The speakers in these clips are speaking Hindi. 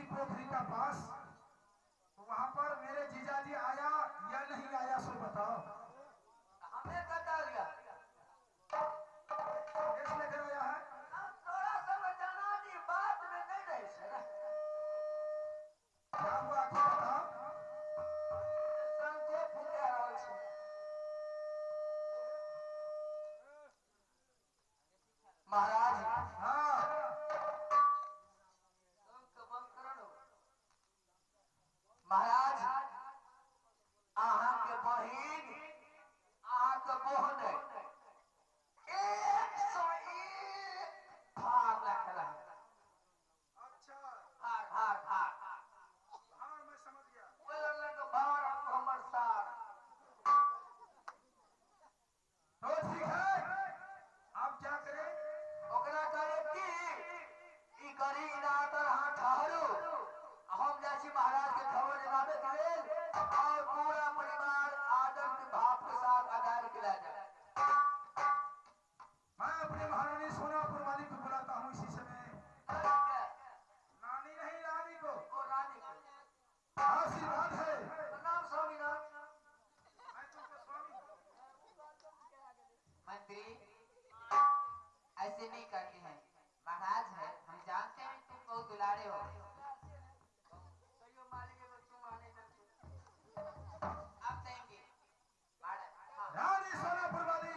पोखरी का पास, वहां पर मेरे जीजाजी आया या नहीं आया सो बताओ। हमें बता दिया केस लेकर आया है। थोड़ा समझाना जी बात में नहीं रही सर। क्या हुआ आखिर बताओ। संजय फूटे रहल छै। महाराज हाँ महाराज अहाँ के बहिन अहाँ के बहन 101 भाग रखला। अच्छा भाग भाग भाग हाँ मैं समझ गया। बोलने तो भाग हमर साथ तो ठीक है, आप क्या करें। ओकरा करे कि ई करी इनातर हां ठहरू हम जासी महाराज के खबर जनाबे के लेल और पूरा परिवार आदर के भाव के साथ आधार किया जाए। मैं अपने महारानी सोनापुर वाली को बुलाता हूँ इसी समय। नानी नहीं रानी को। ओ रानी को आशीर्वाद है। प्रणाम स्वामीनाथ। मैं तुमको स्वामी। मंत्री ऐसे नहीं करते हैं, महाराज है हम जानते हैं तुम बहुत दुलारे हो। आप देंगे रानी सोनापुर वाली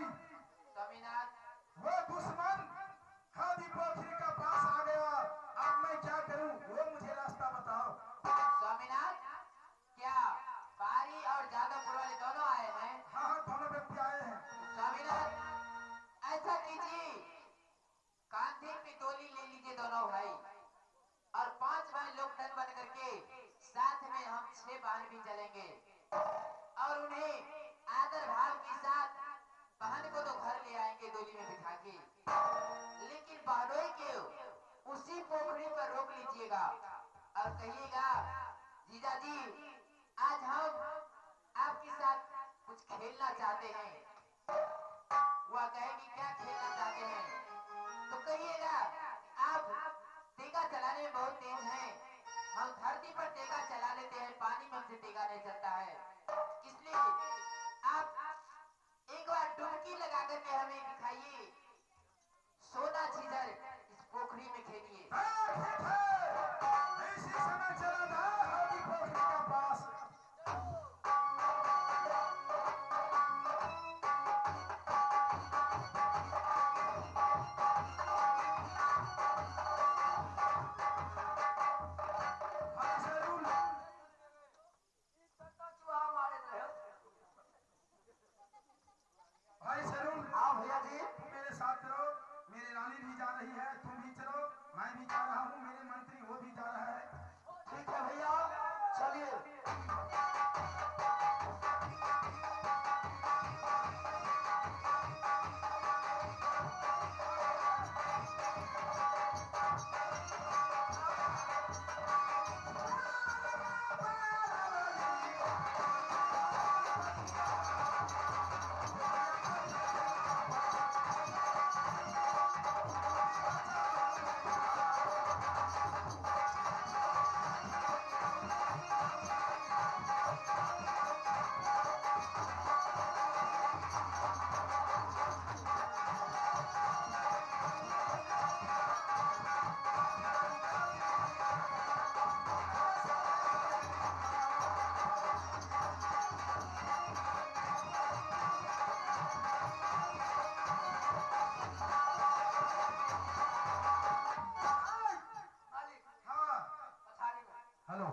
स्वामीनाथ। वो दुश्मन खादी पोखरी का पास आ गया, अब मैं क्या करूं वो मुझे रास्ता बताओ। स्वामीनाथ क्या बारी और जादवपुर वाले दोनों आए हैं? हाँ हाँ दोनों व्यक्ति आए हैं। स्वामीनाथ ऐसा कीजिए कांधे पे डोली ले लीजिए दोनों भाई और 5 भाई लोग दल बन करके साथ में हम 6 बहन भी चलेंगे और उन्हें आदर भाव के साथ बहन को तो घर ले आएंगे डोली में बिठा के, लेकिन बहनोई के उसी पोखरी पर रोक लीजिएगा और कहिएगा जीजा जी आज हम आपके साथ कुछ खेलना चाहते हैं। वह कहेगी क्या खेलना चाहते हैं तो कहिएगा आप तेगा चलाने में बहुत तेज हैं, हम धरती पर तेगा चला लेते हैं, पानी में हमसे तेगा नहीं चलता है, इसलिए आप एक बार डुबकी लगा करके हमें दिखाइए, सोना झीझर इस पोखरी में खेलिए। ठीक है, इसी समय चला था खादी पोखरी का पास। भाई सरून हाँ भैया जी मेरे साथ चलो, मेरी रानी भी जा रही है, तुम भी चलो, मैं भी जा रहा हूँ, मेरे मंत्री वो भी जा रहा है। ठीक है भैया चलिए। हाँ पछाड़ी में हेलो